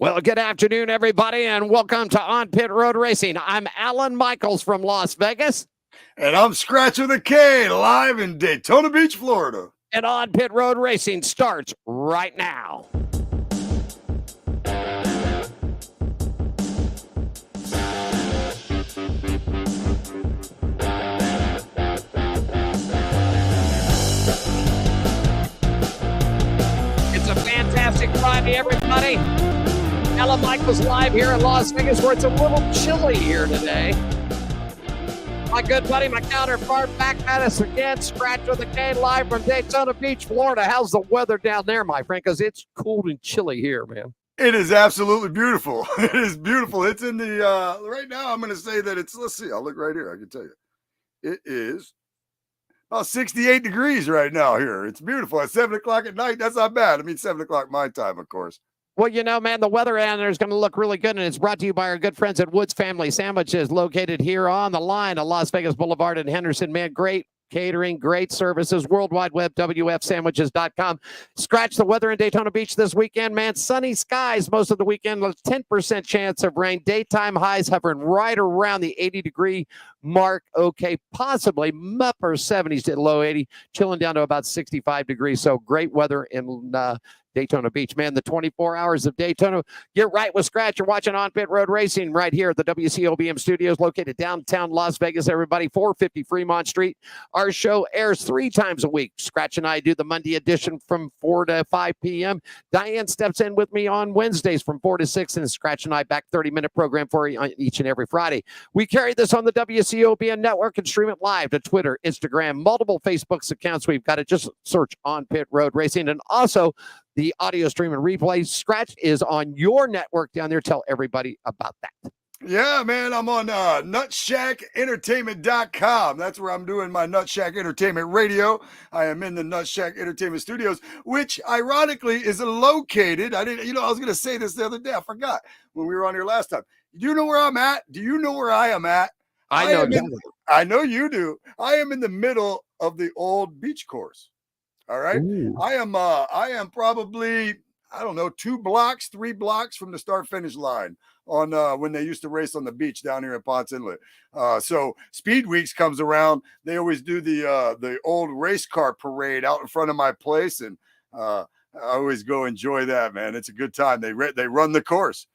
Well, good afternoon, everybody, and welcome to On Pit Road Racing. I'm Alan Michaels from Las Vegas. And I'm Skratch with a K, live in Daytona Beach, Florida. And On Pit Road Racing starts right now. It's a fantastic Friday, everybody. Alan Michaels live here in Las Vegas, where it's a little chilly here today. My good buddy, my counterpart, back at us again, Skratch with a K, live from Daytona Beach, Florida. How's the weather down there, my friend? Because it's cold and chilly here, man. It is absolutely beautiful. It is beautiful. It's in the, right now, I'm going to say that it's, let's see, I'll look right here. I can tell you. It is about 68 degrees right now here. It's beautiful. At 7 o'clock at night, that's not bad. I mean, 7 o'clock my time, of course. Well, you know, man, the weather down there is going to look really good, and it's brought to you by our good friends at Woods Family Sandwiches, located here on the line of Las Vegas Boulevard in Henderson. Man, great catering, great services, World Wide Web, WFSandwiches.com. Skratch, the weather in Daytona Beach this weekend, man. Sunny skies most of the weekend, 10% chance of rain. Daytime highs hovering right around the 80-degree mark. Okay, possibly upper 70s to low 80, chilling down to about 65 degrees. So great weather in Daytona Beach, man. The 24 hours of Daytona. Get right with Skratch. You're watching On Pit Road Racing right here at the WCOBM studios, located downtown Las Vegas, everybody, 450 Fremont Street. Our show airs 3 times a week. Skratch and I do the Monday edition from 4 to 5 p.m. Diane steps in with me on Wednesdays from 4 to 6, and Skratch and I back 30-minute program for you on each and every Friday. We carry this on the WCOBM network and stream it live to Twitter, Instagram, multiple Facebook accounts. We've got it. Just search On Pit Road Racing. And also, the audio stream and replay. Skratch is on your network down there. Tell everybody about that. Yeah, man, I'm on nutshacentertainment.com. That's where I'm doing my Nut Shack Entertainment radio. I am in the Nut Shack Entertainment Studios, which ironically is located. I was going to say this the other day. I forgot when we were on here last time. Do you know where I'm at? Do you know where I am at? I know you do. I am in the middle of the old beach course. All right. Ooh. I am probably, 2 blocks, 3 blocks from the start finish line on when they used to race on the beach down here at Ponce Inlet. So Speed Weeks comes around. They always do the old race car parade out in front of my place, and I always go enjoy that, man. It's a good time. They run the course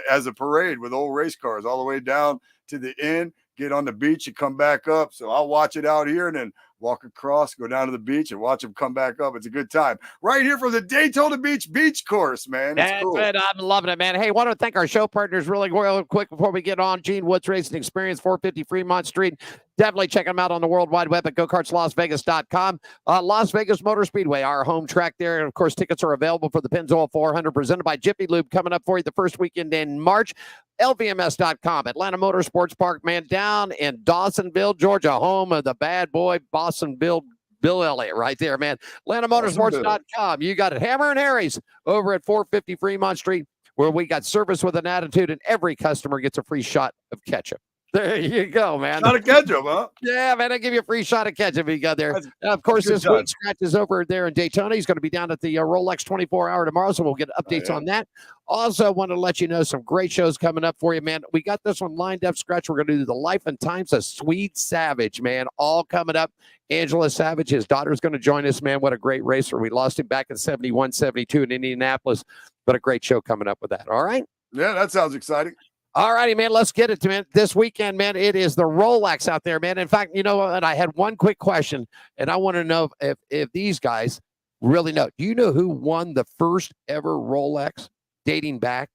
as a parade with old race cars all the way down to the end. Get on the beach and come back up. So I'll watch it out here and then walk across, go down to the beach and watch them come back up. It's a good time. Right here from the Daytona Beach beach course, man. It's cool. I'm loving it, man. Hey, want to thank our show partners really quick before we get on. Gene Woods Racing Experience, 450 Fremont Street. Definitely check them out on the World Wide Web at GoKartsLasVegas.com. Las Vegas Motor Speedway, our home track there. And, of course, tickets are available for the Pennzoil 400 presented by Jiffy Lube coming up for you the first weekend in March. LVMS.com, Atlanta Motorsports Park, man, down in Dawsonville, Georgia, home of the bad boy Bostonville Bill Elliott right there, man. AtlantaMotorsports.com. You got it. Hammer and Harry's over at 450 Fremont Street, where we got service with an attitude, and every customer gets a free shot of ketchup. There you go, man. Shot of ketchup, huh? Yeah, man, I give you a free shot of ketchup if you got there. Of course, this week, Skratch is over there in Daytona. He's going to be down at the Rolex 24-hour tomorrow, so we'll get updates on that. Also, want to let you know some great shows coming up for you, man. We got this one lined up, Skratch. We're going to do the life and times of Swede Savage, man, all coming up. Angela Savage, his daughter's going to join us, man. What a great racer. We lost him back in 71, 72 in Indianapolis, but a great show coming up with that. All right? Yeah, that sounds exciting. All righty, man, let's get it to man. This weekend, man, it is the Rolex out there, man. In fact, you know, and I had one quick question, and I want to know if these guys really know. Do you know who won the first ever Rolex dating back?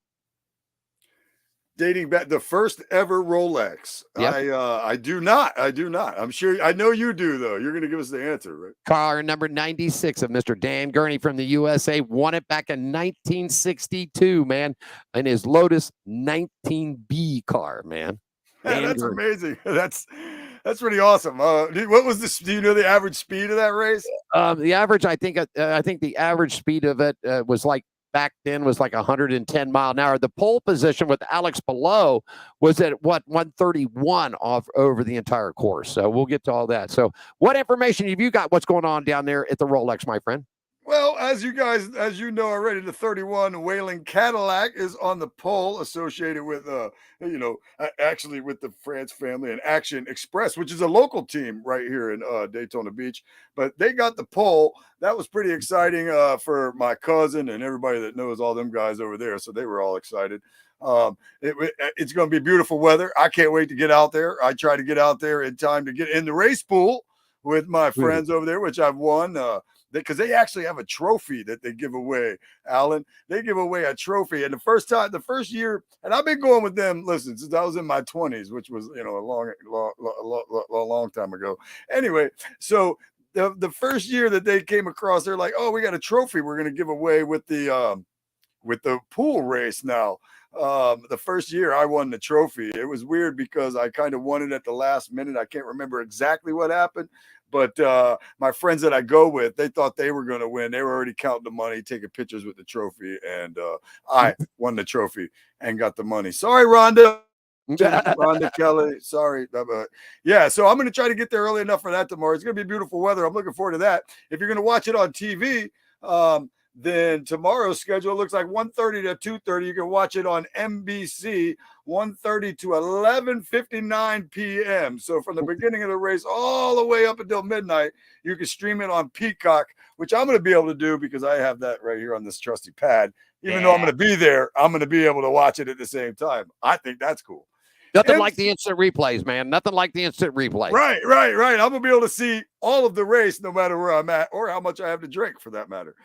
The first ever Rolex. Yep. I do not. I'm sure. I know you do, though. You're going to give us the answer, right? Car number 96 of Mr. Dan Gurney from the USA won it back in 1962, man, in his Lotus 19B car, man. Yeah, that's amazing. That's pretty awesome. What was this? Do you know the average speed of that race? The average, I think the average speed of it was like, back then was like 110 mile an hour. The pole position with Alex below was at 131 off over the entire course. So we'll get to all that. So what information have you got? What's going on down there at the Rolex, my friend? Well, as you know already, the 31 Whaling Cadillac is on the pole, associated with, actually with the France family and Action Express, which is a local team right here in Daytona Beach. But they got the pole. That was pretty exciting for my cousin and everybody that knows all them guys over there. So they were all excited. It's going to be beautiful weather. I can't wait to get out there. I try to get out there in time to get in the race pool with my friends over there, which I've won. Because they actually have a trophy that they give away, Alan. They give away a trophy. And the first year, and I've been going with them, listen, since I was in my 20s, which was, a long time ago. Anyway, so the first year that they came across, they're like, oh, we got a trophy we're going to give away with the pool race now. The first year I won the trophy. It was weird because I kind of won it at the last minute. I can't remember exactly what happened. But my friends that I go with, they thought they were going to win. They were already counting the money, taking pictures with the trophy, and I won the trophy and got the money. Sorry, Rhonda. Rhonda Kelly. Sorry. Yeah, so I'm going to try to get there early enough for that tomorrow. It's going to be beautiful weather. I'm looking forward to that. If you're going to watch it on TV, then tomorrow's schedule looks like 1:30 to 2:30. You can watch it on NBC, 1:30 to 11:59 p.m. So from the beginning of the race all the way up until midnight, you can stream it on Peacock, which I'm going to be able to do because I have that right here on this trusty pad. Even though I'm going to be there, I'm going to be able to watch it at the same time. I think that's cool. Nothing like the instant replays, man. Nothing like the instant replay. Right. I'm going to be able to see all of the race no matter where I'm at or how much I have to drink for that matter.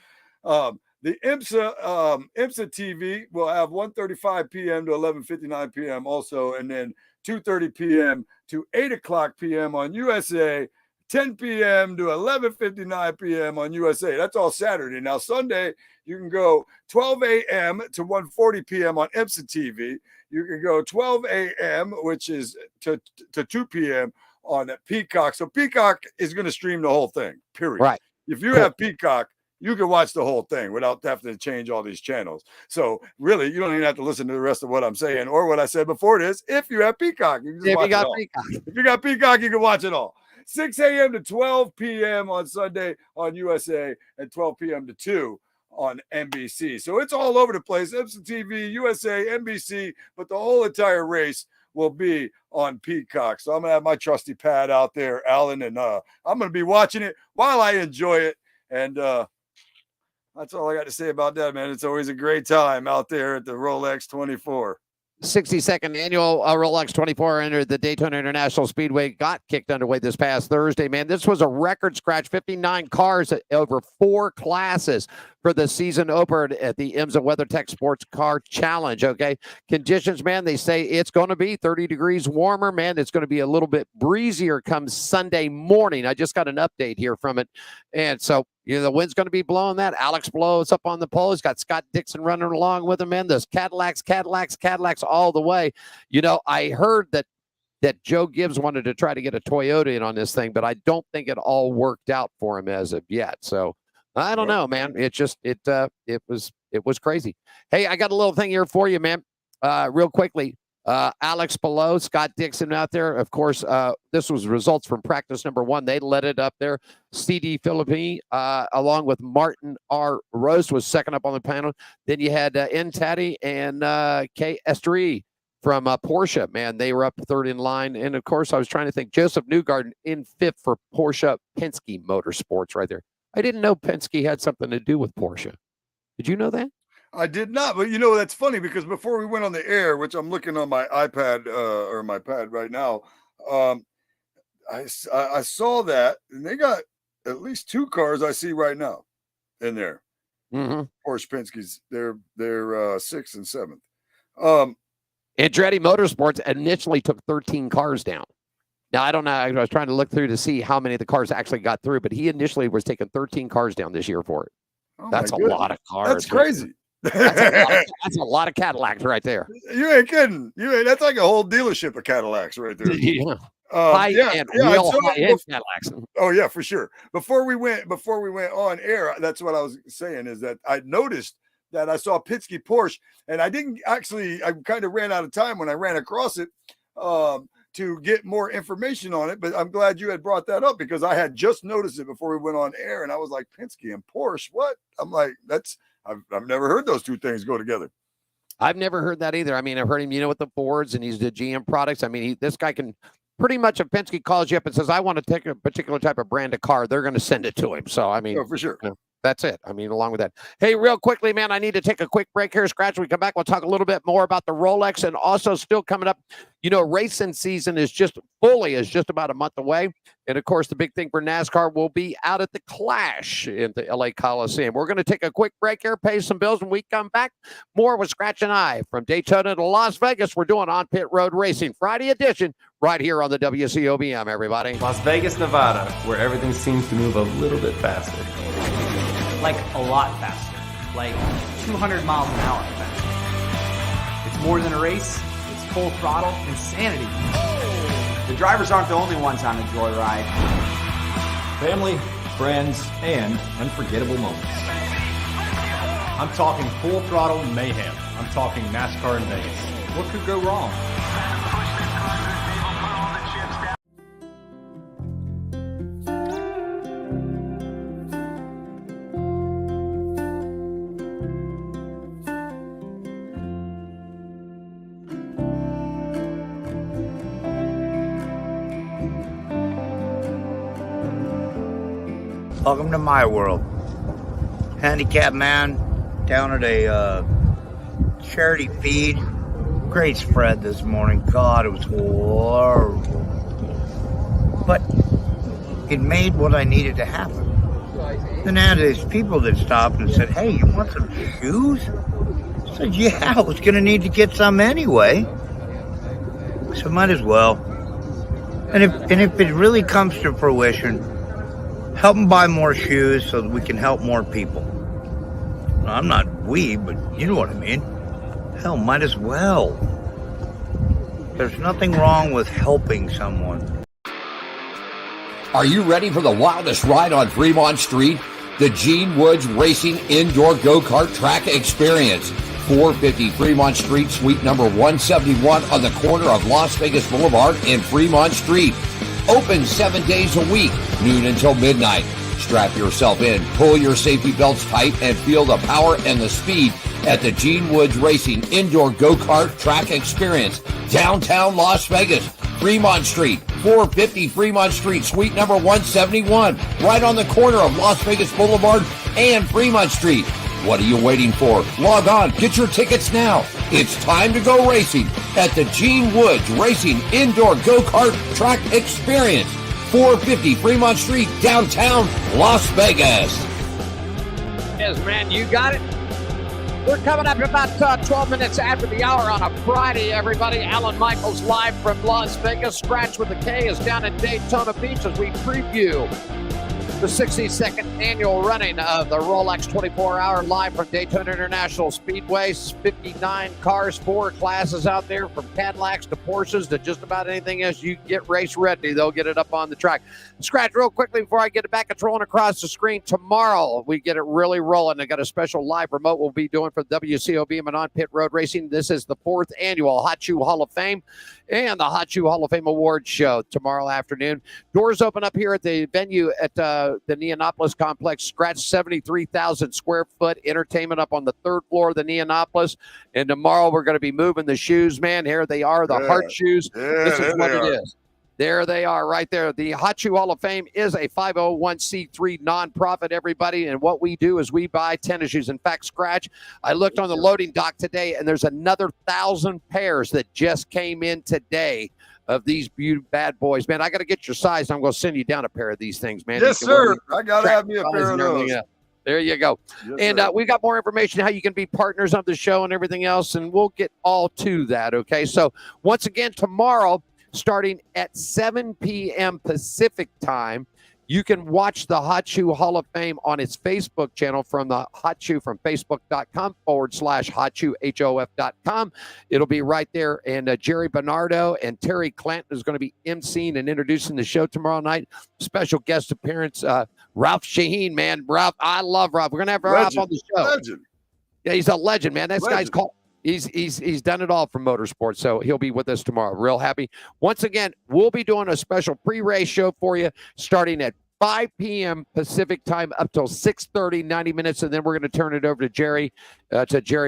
The IMSA TV will have 1:35 p.m. to 11:59 p.m. also, and then 2:30 p.m. to 8 o'clock p.m. on USA, 10 p.m. to 11:59 p.m. on USA. That's all Saturday. Now Sunday, you can go 12 a.m. to 1:40 p.m. on IMSA TV. You can go 12 a.m., which is to 2 p.m. on Peacock. So Peacock is going to stream the whole thing, period. Right. If you have Peacock, you can watch the whole thing without having to change all these channels. So really, you don't even have to listen to the rest of what I'm saying or what I said before this. If you have Peacock, you can just watch it all. If you got Peacock, you can watch it all. 6 a.m. to 12 p.m. on Sunday on USA and 12 p.m. to 2 on NBC. So it's all over the place. IMSA TV, USA, NBC, but the whole entire race will be on Peacock. So I'm going to have my trusty pad out there, Alan, and I'm going to be watching it while I enjoy it. And that's all I got to say about that, man. It's always a great time out there at the Rolex 24. 62nd annual Rolex 24 under the Daytona International Speedway got kicked underway this past Thursday, man. This was a record scratch, 59 cars over 4 classes for the season opener at the IMSA WeatherTech Sports Car Challenge, okay? Conditions, man, they say it's going to be 30 degrees warmer, man. It's going to be a little bit breezier come Sunday morning. I just got an update here from it. And so, the wind's going to be blowing that. Alex blows up on the pole. He's got Scott Dixon running along with him, man. Those Cadillacs all the way. I heard that Joe Gibbs wanted to try to get a Toyota in on this thing, but I don't think it all worked out for him as of yet. So I don't know, man. It was crazy. Hey, I got a little thing here for you, man. Real quickly. Alex below, Scott Dixon out there. Of course, this was results from practice number 1. They led it up there. CD Philippine, along with Martin R. Rose, was second up on the panel. Then you had N. Taddy and K. Estrie from Porsche. Man, they were up third in line. And, of course, I was trying to think. Joseph Newgarden in fifth for Porsche Penske Motorsports right there. I didn't know Penske had something to do with Porsche. Did you know that? I did not, but that's funny because before we went on the air, which I'm looking on my iPad or my pad right now, I saw that, and they got at least 2 cars I see right now in there. Mm-hmm. Porsche Penske's, they're 6th and 7th. Andretti Motorsports initially took 13 cars down. Now, I don't know. I was trying to look through to see how many of the cars actually got through, but he initially was taking 13 cars down this year for it. Oh, that's a lot of cars. That's crazy. That's a lot of Cadillacs right there. You ain't kidding. That's like a whole dealership of Cadillacs right there. Yeah. High-end Cadillacs. Oh yeah, for sure. Before we went on air, that's what I was saying is that I noticed that I saw Penske Porsche, and I kind of ran out of time when I ran across it. to get more information on it, but I'm glad you had brought that up because I had just noticed it before we went on air, and I was like, Penske and Porsche, what? I'm like, I've never heard those two things go together. I've never heard that either. I mean, I've heard him, with the Fords, and he's the GM products. I mean, this guy can pretty much, if Penske calls you up and says, I want to take a particular type of brand of car, they're going to send it to him. So, I mean, for sure. That's it. I mean, along with that. Hey, real quickly, man, I need to take a quick break here. Scratch, when we come back, we'll talk a little bit more about the Rolex, and also still coming up, racing season is just about a month away. And of course, the big thing for NASCAR will be out at the Clash in the LA Coliseum. We're going to take a quick break here, pay some bills, and we come back. More with Scratch and I from Daytona to Las Vegas. We're doing On Pit Road Racing Friday edition right here on the WCOBM, everybody. Las Vegas, Nevada, where everything seems to move a little bit faster. Like a lot faster, like 200 miles an hour faster. It's more than a race, it's full throttle insanity. The drivers aren't the only ones on the joyride. Family, friends, and unforgettable moments. I'm talking full throttle mayhem. I'm talking NASCAR in Vegas. What could go wrong? Welcome to my world. Handicap man down at a charity feed. Great spread this morning. God, it was horrible. But it made what I needed to happen. Then I had these people that stopped and said, hey, you want some shoes? I said, yeah, I was going to need to get some anyway. So might as well. And if it really comes to fruition, help them buy more shoes so that we can help more people. I'm not we, but you know what I mean. Hell, might as well. There's nothing wrong with helping someone. Are you ready for the wildest ride on Fremont Street? The Gene Woods Racing Indoor Go-Kart Track Experience. 450 Fremont Street, suite number 171 on the corner of Las Vegas Boulevard and Fremont Street. Open 7 days a week, noon until midnight. Strap yourself in, pull your safety belts tight, and feel the power and the speed at the Gene Woods Racing Indoor Go-Kart Track Experience, downtown Las Vegas, Fremont Street, 450 Fremont Street, suite number 171, right on the corner of Las Vegas Boulevard and Fremont Street. What are you waiting for? Log on, get your tickets now. It's time to go racing at the Gene Woods Racing Indoor Go-Kart Track Experience, 450 Fremont Street, downtown Las Vegas. Yes, man, you got it. We're coming up about 12 minutes after the hour on a Friday, everybody. Alan Michaels live from Las Vegas. Scratch with the K is down at Daytona Beach as we preview the 62nd annual running of the Rolex 24-hour live from Daytona International Speedway. 59 cars, 4 classes out there, from Cadillacs to Porsches to just about anything else. You get race ready, they'll get it up on the track. Scratch, real quickly before I get it back, it's rolling across the screen. Tomorrow, we get it really rolling. I got a special live remote we'll be doing for WCOBM and On Pit Road Racing. This is the 4th annual Hot Shoe Hall of Fame and the Hot Shoe Hall of Fame Awards show tomorrow afternoon. Doors open up here at the venue at the Neonopolis Complex. Scratch, 73,000 square foot entertainment up on the 3rd floor of the Neonopolis. And tomorrow we're going to be moving the shoes, man. Here they are, the Heart Shoes. This is what it is. There they are right there. The Hot Shoe Hall of Fame is a 501c3 nonprofit, everybody. And what we do is we buy tennis shoes. In fact, Scratch, I looked on the loading dock today, and there's another 1,000 pairs that just came in today of these beautiful bad boys. Man, I got to get your size. I'm going to send you down a pair of these things, man. Yes, sir. I got to have me a pair of those. There you go. Yes, and we got more information how you can be partners of the show and everything else, and we'll get all to that, okay? So once again, tomorrow, starting at 7 p.m. Pacific time, you can watch the Hot Shoe Hall of Fame on its Facebook channel from the Hot Shoe from Facebook.com/Hot Shoe, HOF.com. It'll be right there. And Jerry Bernardo and Terry Clanton is going to be emceeing and introducing the show tomorrow night. Special guest appearance, Ralph Shaheen, man. Ralph, I love Ralph. We're going to have Ralph on the show. Legend. Yeah, he's a legend, man. This guy's called He's done it all from motorsports, so he'll be with us tomorrow. Real happy. Once again, we'll be doing a special pre-race show for you starting at 5 p.m. Pacific time up till 6:30, 90 minutes, and then we're going to turn it over to Jerry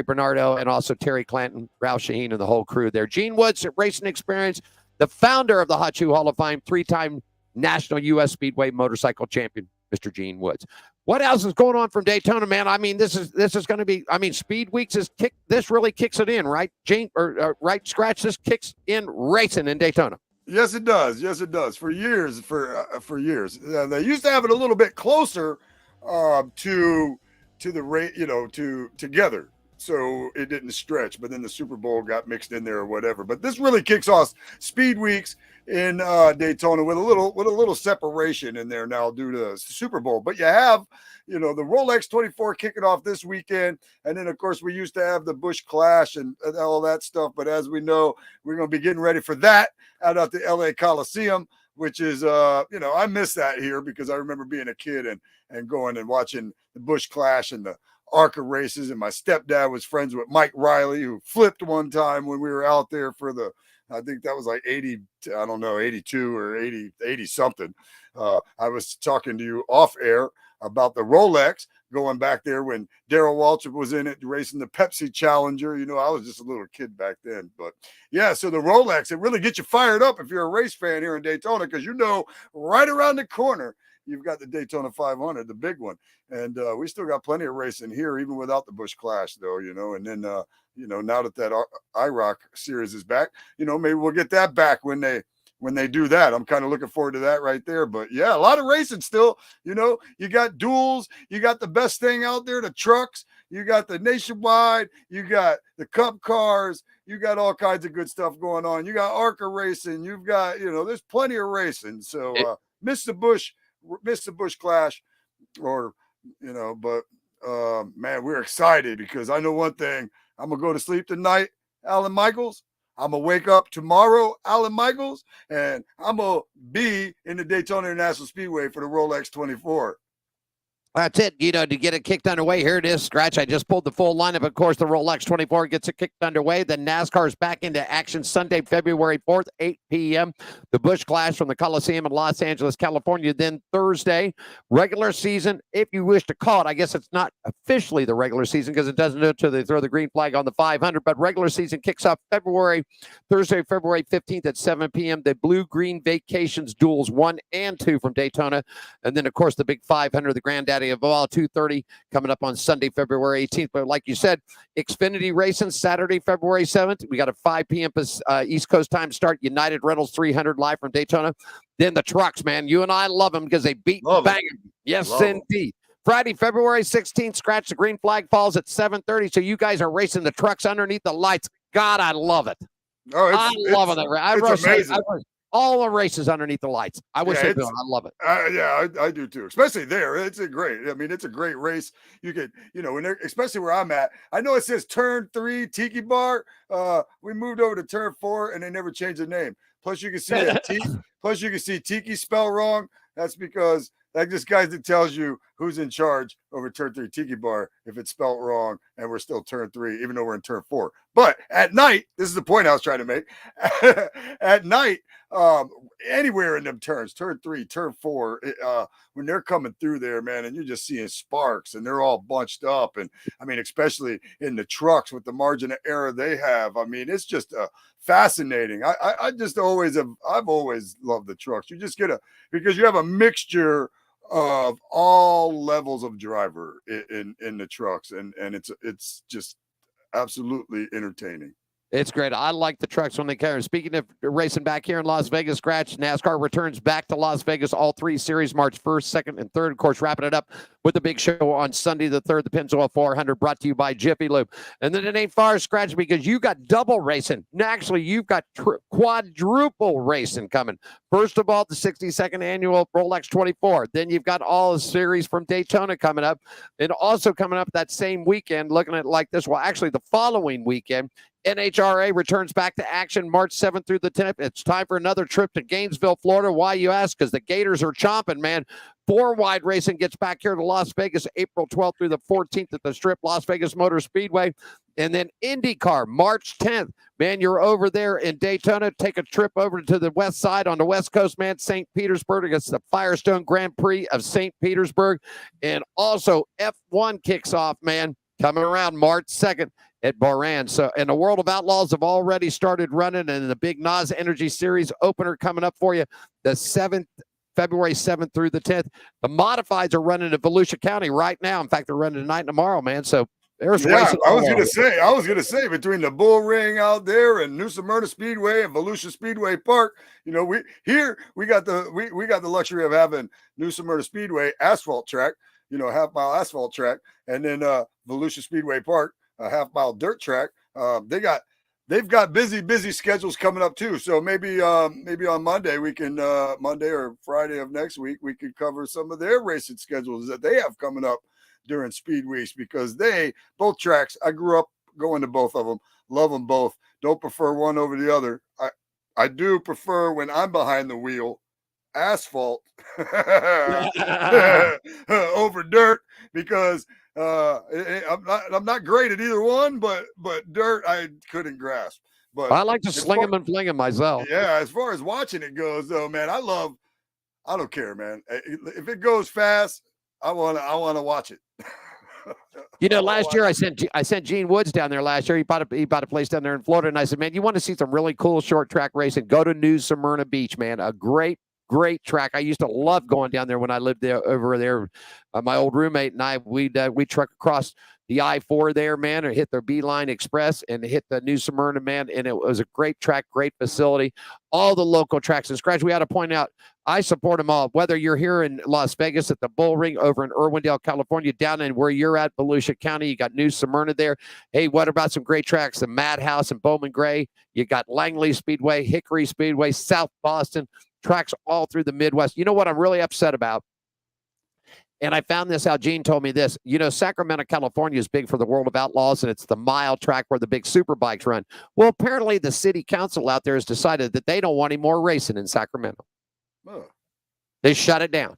Bernardo, and also Terry Clanton, Ralph Shaheen, and the whole crew there. Gene Woods, Racing Experience, the founder of the Hot Shoe Hall of Fame, 3-time National U.S. Speedway motorcycle champion, Mr. Gene Woods. What else is going on from Daytona, man? I mean, this is going to be. I mean, Speed Weeks this really kicks it in, right, Gene? Right, Skratch. This kicks in racing in Daytona. Yes, it does. Yes, it does. For years, for years, they used to have it a little bit closer to the rate, together, so it didn't stretch. But then the Super Bowl got mixed in there or whatever. But this really kicks off Speed Weeks in Daytona with a little separation in there now due to the Super Bowl. But you have, the Rolex 24 kicking off this weekend, and then of course we used to have the Busch Clash and all that stuff. But as we know, we're going to be getting ready for that out at the LA Coliseum, which is I miss that here because I remember being a kid and going and watching the Busch Clash and the ARCA races, and my stepdad was friends with Mike Riley, who flipped one time when we were out there for I think that was like 80, I don't know, 82 or 80 something. I was talking to you off air about the Rolex going back there when Darrell Waltrip was in it racing the Pepsi Challenger. I was just a little kid back then. But yeah, so the Rolex, it really gets you fired up if you're a race fan here in Daytona, because right around the corner, you've got the Daytona 500, the big one. And we still got plenty of racing here, even without the Busch Clash, though, and then, now that IROC series is back, maybe we'll get that back when they do that. I'm kind of looking forward to that right there. But yeah, a lot of racing still. You got duels, you got the best thing out there, the trucks, you got the Nationwide, you got the Cup cars, you got all kinds of good stuff going on. You got ARCA racing, you've got, there's plenty of racing. So miss the Busch Clash, or but man, we're excited because I know one thing. I'm gonna go to sleep tonight, Alan Michaels. I'm going to wake up tomorrow, Alan Michaels, and I'm going to be in the Daytona International Speedway for the Rolex 24. That's it. To get it kicked underway, here it is, Skratch. I just pulled the full lineup. Of course, the Rolex 24 gets it kicked underway. The NASCAR is back into action Sunday, February 4th, 8 p.m. The Busch Clash from the Coliseum in Los Angeles, California. Then Thursday, regular season, if you wish to call it. I guess it's not officially the regular season because it doesn't do it until they throw the green flag on the 500. But regular season kicks off Thursday, February 15th at 7 p.m. The Blue-Green Vacations Duels 1 and 2 from Daytona. And then, of course, the big 500, the granddaddy of all, 2:30 coming up on Sunday, February 18th. But like you said, Xfinity Racing Saturday, February 7th. We got a 5 p.m. East Coast time start. United Rentals 300 live from Daytona. Then the trucks, man. You and I love them because they beat and bang them. Yes, indeed. Friday, February 16th, Skratch, the green flag falls at 7:30. So you guys are racing the trucks underneath the lights. God, I love it. Oh, I love it. It's amazing. All the races underneath the lights. I wish they did. I love it. I do too. Especially there. It's a great race. You could, especially where I'm at. I know it says turn 3 Tiki Bar. We moved over to turn 4 and they never changed the name. Plus you can see Tiki spelled wrong. That's because that just guys that tells you who's in charge over turn 3 Tiki Bar if it's spelled wrong and we're still turn 3, even though we're in turn 4. But at night, this is the point I was trying to make. At night, anywhere in them turns, turn 3, turn 4, when they're coming through there, man, and you're just seeing sparks and they're all bunched up. And I mean, especially in the trucks with the margin of error they have. I mean, it's just fascinating. I've always loved the trucks. You just because you have a mixture of all levels of driver in the trucks, and it's just absolutely entertaining. It's great. I like the trucks when they carry. Speaking of racing back here in Las Vegas, Skratch, NASCAR returns back to Las Vegas. All 3 series, March 1st, 2nd, and 3rd. Of course, wrapping it up with the big show on Sunday the 3rd, the Pennzoil 400, brought to you by Jiffy Lube. And then it ain't far, Skratch, because you got double racing. Actually, you've got quadruple racing coming. First of all, the 62nd annual Rolex 24. Then you've got all the series from Daytona coming up. And also coming up that same weekend, looking at it like this, well, actually the following weekend, NHRA returns back to action March 7th through the 10th. It's time for another trip to Gainesville, Florida. Why, you ask? Because the Gators are chomping, man. 4-wide racing gets back here to Las Vegas April 12th through the 14th at the Strip, Las Vegas Motor Speedway. And then IndyCar, March 10th. Man, you're over there in Daytona. Take a trip over to the west side on the West Coast, man. St. Petersburg against the Firestone Grand Prix of St. Petersburg. And also F1 kicks off, man, coming around March 2nd at Bahrain. So, and the World of Outlaws have already started running, and the big Nas Energy Series opener coming up for you the 7th, February 7th through the 10th. The modifieds are running in Volusia County right now. In fact, they're running tonight and tomorrow, man. So there's racing. I was gonna say between the Bull Ring out there and New Smyrna Speedway and Volusia Speedway Park, we got the luxury of having New Smyrna Speedway asphalt track, half-mile asphalt track, and then Volusia Speedway Park, a half-mile dirt track. They've got busy schedules coming up too. So maybe on Monday Monday or Friday of next week we could cover some of their racing schedules that they have coming up during Speed Weeks, because both tracks, I grew up going to both of them, love them both. Don't prefer one over the other. I do prefer, when I'm behind the wheel, asphalt over dirt, because I'm not great at either one, but dirt I couldn't grasp. But I like to sling them and fling them myself. Yeah, as far as watching it goes, though, man, I don't care, man. If it goes fast, I want to watch it. Last year I sent Gene Woods down there last year. He bought a place down there in Florida, and I said, man, you want to see some really cool short track racing? Go to New Smyrna Beach, man. A great track. I used to love going down there when I lived there over there. My old roommate and I, we'd truck across the I-4 there, man, or hit the Beeline Express and hit the New Smyrna, man. And it was a great track, great facility. All the local tracks and Scratch. We ought to point out, I support them all. Whether you're here in Las Vegas at the Bull Ring, over in Irwindale, California, down in where you're at, Volusia County, you got New Smyrna there. Hey, what about some great tracks? The Madhouse and Bowman Gray. You got Langley Speedway, Hickory Speedway, South Boston. Tracks all through the Midwest. You know what I'm really upset about? And I found this out. Gene told me this. Sacramento, California is big for the World of Outlaws, and it's the mile track where the big super bikes run. Well, apparently the city council out there has decided that they don't want any more racing in Sacramento. Oh. They shut it down.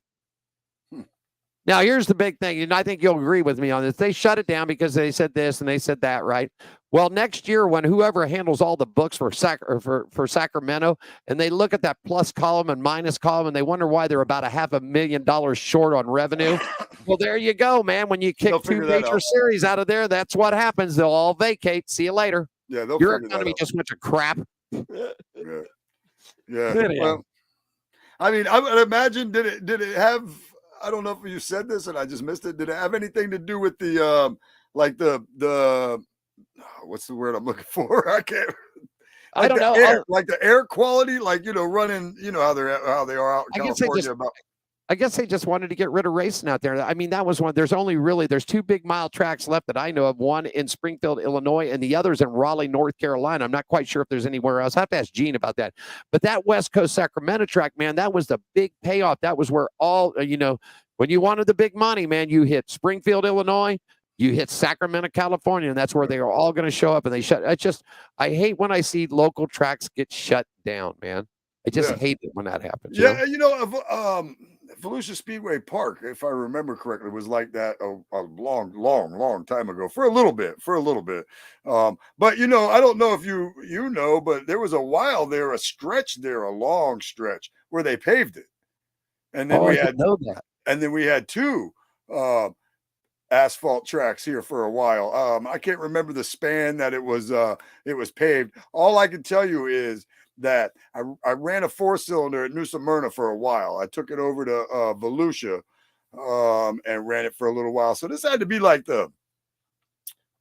Now, here's the big thing, and I think you'll agree with me on this. They shut it down because they said this and they said that, right? Well, next year, when whoever handles all the books for Sacramento, and they look at that plus column and minus column, and they wonder why they're about $500,000 short on revenue. Well, there you go, man. When you kick two major series out of there, that's what happens. They'll all vacate. See you later. Yeah, your economy just went to crap. Yeah. Well, I mean, I would imagine, did it have, I don't know if you said this and I just missed it. Did it have anything to do with the what's the word I'm looking for? I can't. I don't know. Like the air quality, running. How they are out in California. I guess they just wanted to get rid of racing out there. I mean, that was one. There's two big mile tracks left that I know of. One in Springfield, Illinois, and the other's in Raleigh, North Carolina. I'm not quite sure if there's anywhere else. I have to ask Gene about that. But that West Coast Sacramento track, man, that was the big payoff. That was where all, when you wanted the big money, man, you hit Springfield, Illinois, you hit Sacramento, California, and that's where they are all going to show up. And they shut. I hate when I see local tracks get shut down, man. I just hate it when that happens. Yeah, Volusia Speedway Park, if I remember correctly, was like that a long time ago for a little bit. But I don't know if you know, but there was a while there, a long stretch where they paved it, and then we had two asphalt tracks here for a while. I can't remember the span that it was paved. All I can tell you is that I ran a 4-cylinder at New Smyrna for a while. I took it over to Volusia and ran it for a little while. So this had to be like the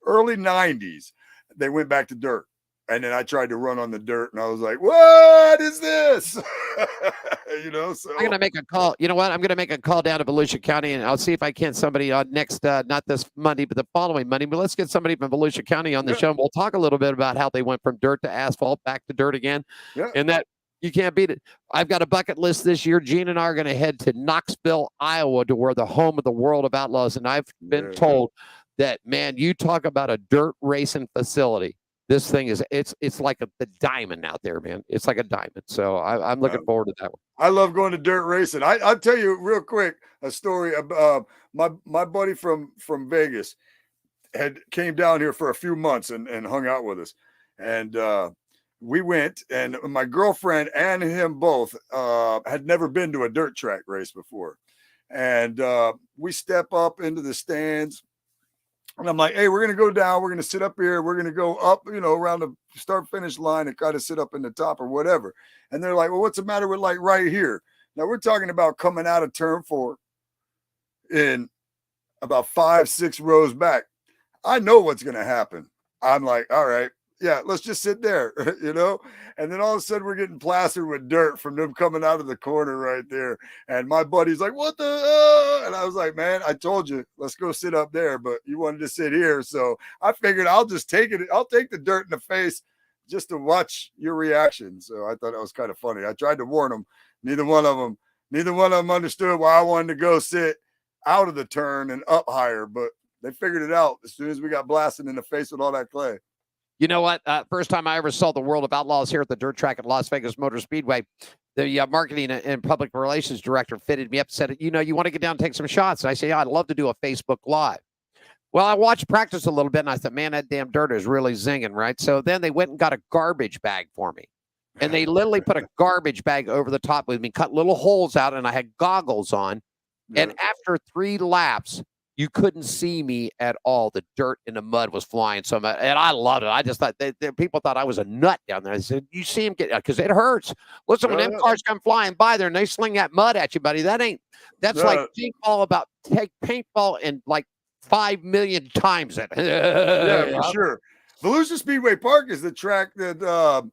early 90s. They went back to dirt. And then I tried to run on the dirt, and I was like, what is this? So I'm going to make a call. You know what? I'm going to make a call down to Volusia County, and I'll see if I can somebody on next, not this Monday, but the following Monday. But let's get somebody from Volusia County on the show, and we'll talk a little bit about how they went from dirt to asphalt, back to dirt again. Yeah. And that you can't beat it. I've got a bucket list this year. Gene and I are going to head to Knoxville, Iowa, to where the home of the World of Outlaws. And I've been told that, man, you talk about a dirt racing facility. This thing is it's like the diamond out there, man. It's like a diamond. So I'm looking forward to that one. I love going to dirt racing. I'll tell you real quick a story about my buddy from Vegas had came down here for a few months and hung out with us. And we went, and my girlfriend and him both had never been to a dirt track race before. And we step up into the stands. And I'm like, hey, we're going to go down. We're going to sit up here. We're going to go up, around the start finish line and kind of sit up in the top or whatever. And they're like, well, what's the matter with like right here? Now we're talking about coming out of turn 4 in about 5-6 rows back. I know what's going to happen. I'm like, all right, yeah, let's just sit there, And then all of a sudden we're getting plastered with dirt from them coming out of the corner right there. And my buddy's like, what the? And I was like, man, I told you, let's go sit up there, but you wanted to sit here. So I figured I'll just take it. I'll take the dirt in the face just to watch your reaction. So I thought that was kind of funny. I tried to warn them. Neither one of them understood why I wanted to go sit out of the turn and up higher, but they figured it out as soon as we got blasted in the face with all that clay. You know what? First time I ever saw the World of Outlaws here at the dirt track at Las Vegas Motor Speedway, the marketing and public relations director fitted me up and said, you want to get down and take some shots. And I said, yeah, I'd love to do a Facebook Live. Well, I watched practice a little bit, and I thought, man, that damn dirt is really zinging, right? So then they went and got a garbage bag for me. And they literally put a garbage bag over the top with me, cut little holes out, and I had goggles on. Yeah. And after 3 laps, you couldn't see me at all. The dirt and the mud was flying so much, and I loved it. I just thought people thought I was a nut down there. I said, you see him get, because it hurts. Listen, when them cars come flying by there and they sling that mud at you, buddy, that's like take paintball and like 5 million times it. Yeah, for sure. Volusia Speedway Park is the track that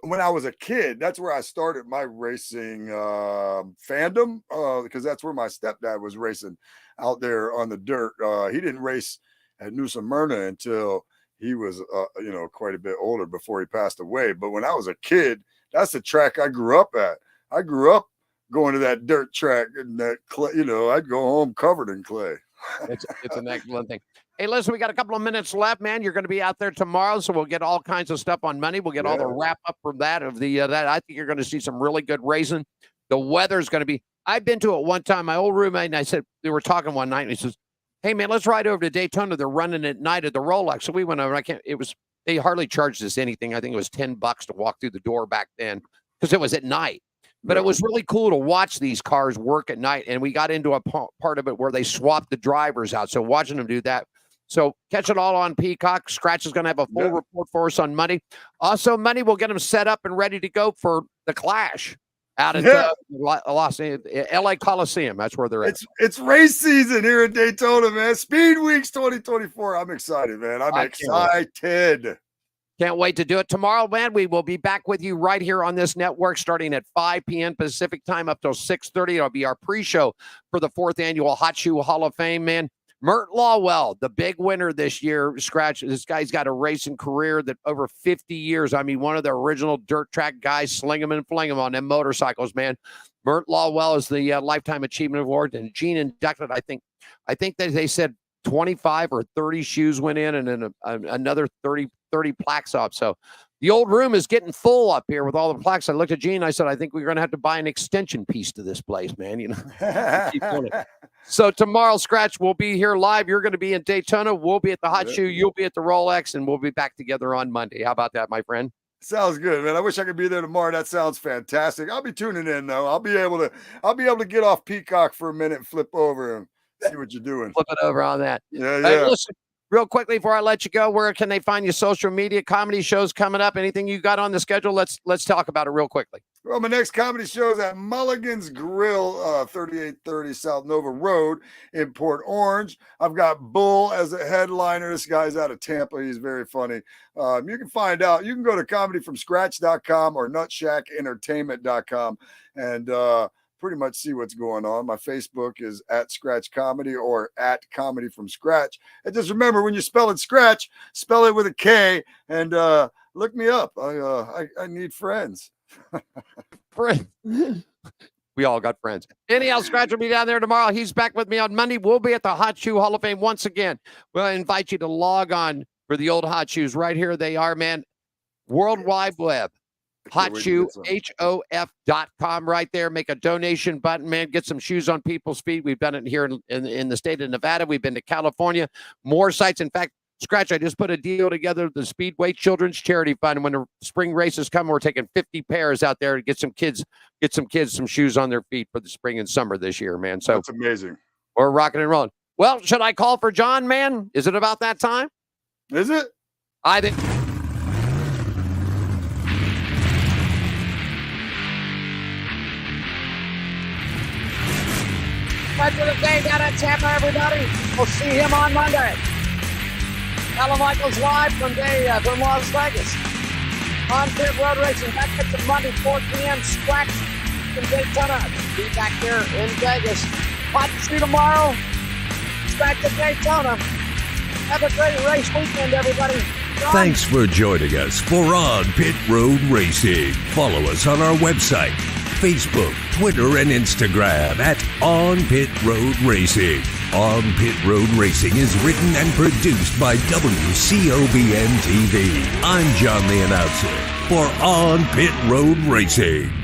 when I was a kid, that's where I started my racing fandom, because that's where my stepdad was racing out there on the dirt. He didn't race at New Smyrna until he was quite a bit older, before he passed away. But when I was a kid, that's the track I grew up at. I grew up going to that dirt track, and that clay, I'd go home covered in clay. It's an excellent thing. Hey, listen, we got a couple of minutes left, man. You're going to be out there tomorrow, so we'll get all kinds of stuff on Monday. We'll get all the wrap up from that that. I think you're going to see some really good racing. The weather's going to be. I've been to it one time. My old roommate and I said, we were talking one night, and he says, "Hey, man, let's ride over to Daytona. They're running at night at the Rolex." So we went over. They hardly charged us anything. I think it was $10 to walk through the door back then, because it was at night. But it was really cool to watch these cars work at night. And we got into a part of it where they swapped the drivers out. So watching them do that. So catch it all on Peacock. Scratch is going to have a full report for us on Monday. Also, Monday, we'll get them set up and ready to go for the Clash out at LA Coliseum. That's where they're at. It's race season here in Daytona, man. Speed Weeks 2024. I'm excited, man. I'm excited. Can't wait to do it tomorrow, man. We will be back with you right here on this network starting at 5 p.m. Pacific time up till 6:30. It'll be our pre-show for the 4th annual Hot Shoe Hall of Fame, man. Mert Lawwell, the big winner this year. Scratch, this guy's got a racing career that over 50 years. I mean, one of the original dirt track guys, sling them and fling them on them motorcycles, man. Mert Lawwell is the Lifetime Achievement Award, and Gene inducted, I think that they said 25 or 30 shoes went in, and then another 30 plaques up. So the old room is getting full up here with all the plaques. I looked at Gene. I said, I think we're going to have to buy an extension piece to this place, man. So tomorrow, Scratch, we'll be here live. You're going to be in Daytona. We'll be at the Hot Shoe. You'll be at the Rolex, and we'll be back together on Monday. How about that, my friend? Sounds good, man. I wish I could be there tomorrow. That sounds fantastic. I'll be tuning in though. I'll be able to get off Peacock for a minute and flip over and see what you're doing. Flip it over on that. Yeah. Hey, listen, real quickly before I let you go, where can they find you? Social media, comedy shows coming up? Anything you got on the schedule? Let's talk about it real quickly. Well, my next comedy show is at Mulligan's Grill, 3830 South Nova Road in Port Orange. I've got Bull as a headliner. This guy's out of Tampa. He's very funny. You can find out. You can go to comedyfromscratch.com or nutshackentertainment.com and pretty much see what's going on. My Facebook is at Scratch Comedy or at Comedy from Scratch. And just remember, when you're spelling Scratch, spell it with a K, and look me up. I need friends. Friend. We all got friends. Anyhow, Scratch will be down there tomorrow. He's back with me on Monday. We'll be at the Hot Shoe Hall of Fame once again. We'll invite you to log on for the old hot shoes. Right here they are, man. World Wide Web. Hot shoe, HOF.com right there. Make a donation button, man. Get some shoes on people's feet. We've done it here in the state of Nevada. We've been to California. More sites. In fact, Skratch, I just put a deal together with the Speedway Children's Charity Fund. When the spring races come, we're taking 50 pairs out there to get some kids some shoes on their feet for the spring and summer this year, man. So that's amazing. We're rocking and rolling. Well, should I call for John, man? Is it about that time? Is it? I think. Right for the day down at Tampa, everybody. We'll see him on Monday. Alan Michaels live from Las Vegas. On Pit Road Racing. Back at the Monday, 4 p.m. Skratch from Daytona. Be back here in Vegas. Hot shoe tomorrow. Skratch at Daytona. Have a great race weekend, everybody. John? Thanks for joining us for On Pit Road Racing. Follow us on our website, Facebook, Twitter, and Instagram at On Pit Road Racing. On Pit Road Racing is written and produced by WCOBN TV. I'm John the Announcer for On Pit Road Racing.